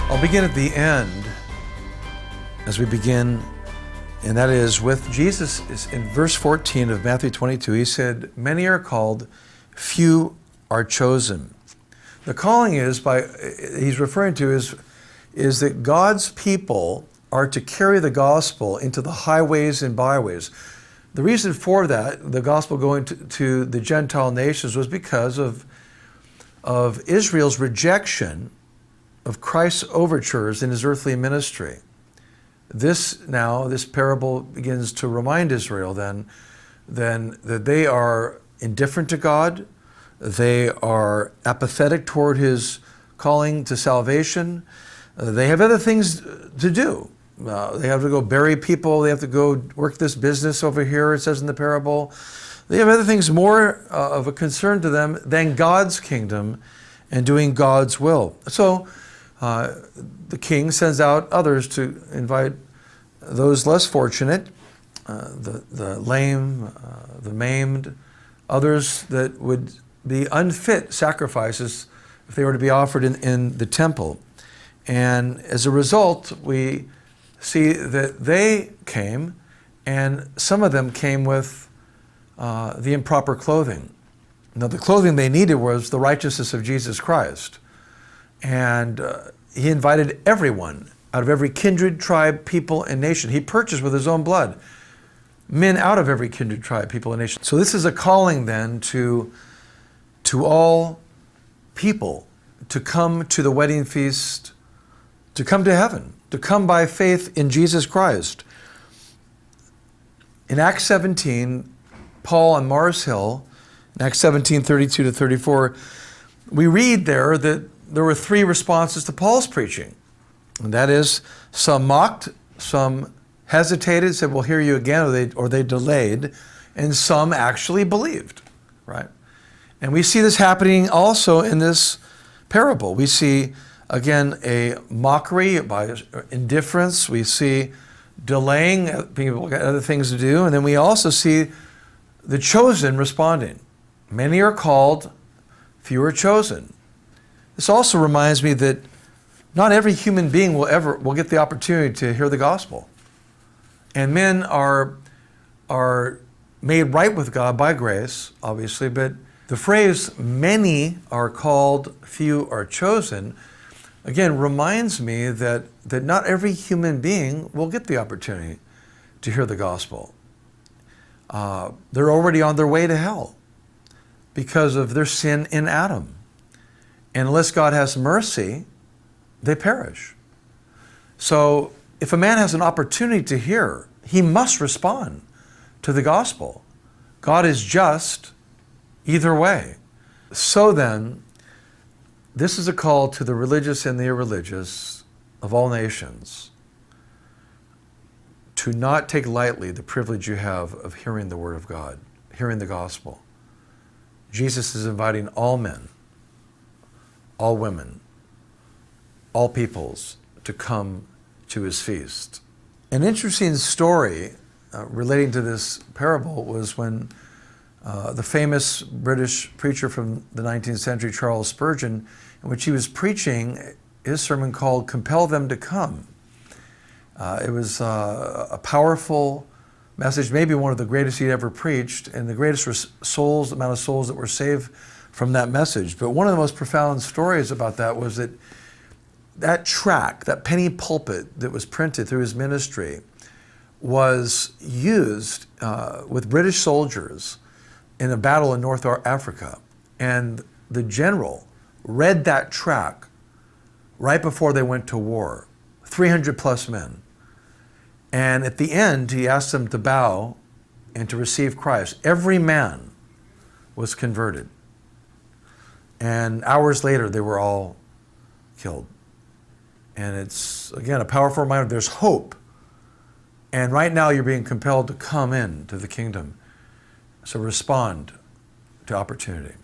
I'll begin at the end as we begin, and that is with Jesus. In verse 14 of Matthew 22, he said, "Many are called, few are chosen." The calling he's referring to is that God's people are to carry the gospel into the highways and byways. The reason for that, the gospel going to the Gentile nations, was because of Israel's rejection of Christ's overtures in his earthly ministry. This parable begins to remind Israel then that they are indifferent to God, they are apathetic toward his calling to salvation, they have other things to do. They have to go bury people, they have to go work this business over here, it says in the parable. They have other things more of a concern to them than God's kingdom and doing God's will. So the king sends out others to invite those less fortunate, the lame, the maimed, others that would be unfit sacrifices if they were to be offered in the temple. And as a result, we see that they came, and some of them came with the improper clothing. Now, the clothing they needed was the righteousness of Jesus Christ. And he invited everyone out of every kindred, tribe, people, and nation. He purchased with his own blood men out of every kindred, tribe, people, and nation. So this is a calling then to all people to come to the wedding feast, to come to heaven, to come by faith in Jesus Christ. In Acts 17, Paul on Mars Hill, in Acts 17, 32 to 34, we read there that there were three responses to Paul's preaching. And that is, some mocked, some hesitated, said, "We'll hear you again," or they delayed, and some actually believed, right? And we see this happening also in this parable. We see, again, a mockery by indifference. We see delaying, people got other things to do. And then we also see the chosen responding. Many are called, few are chosen. This also reminds me that not every human being will get the opportunity to hear the gospel. And men are made right with God by grace, obviously, but the phrase, "many are called, few are chosen," again, reminds me that not every human being will get the opportunity to hear the gospel. They're already on their way to hell because of their sin in Adam. And unless God has mercy, they perish. So if a man has an opportunity to hear, he must respond to the gospel. God is just either way. So then, this is a call to the religious and the irreligious of all nations to not take lightly the privilege you have of hearing the word of God, hearing the gospel. Jesus is inviting all men, all women, all peoples to come to his feast. An interesting story relating to this parable was when the famous British preacher from the 19th century, Charles Spurgeon, in which he was preaching his sermon called "Compel Them to Come." It was a powerful message, maybe one of the greatest he'd ever preached, and the greatest amount of souls that were saved from that message. But one of the most profound stories about that was that tract, that penny pulpit that was printed through his ministry, was used with British soldiers in a battle in North Africa. And the general read that tract right before they went to war, 300 plus men. And at the end, he asked them to bow and to receive Christ. Every man was converted. And hours later, they were all killed. And it's, again, a powerful reminder there's hope. And right now, you're being compelled to come in to the kingdom. So respond to opportunity.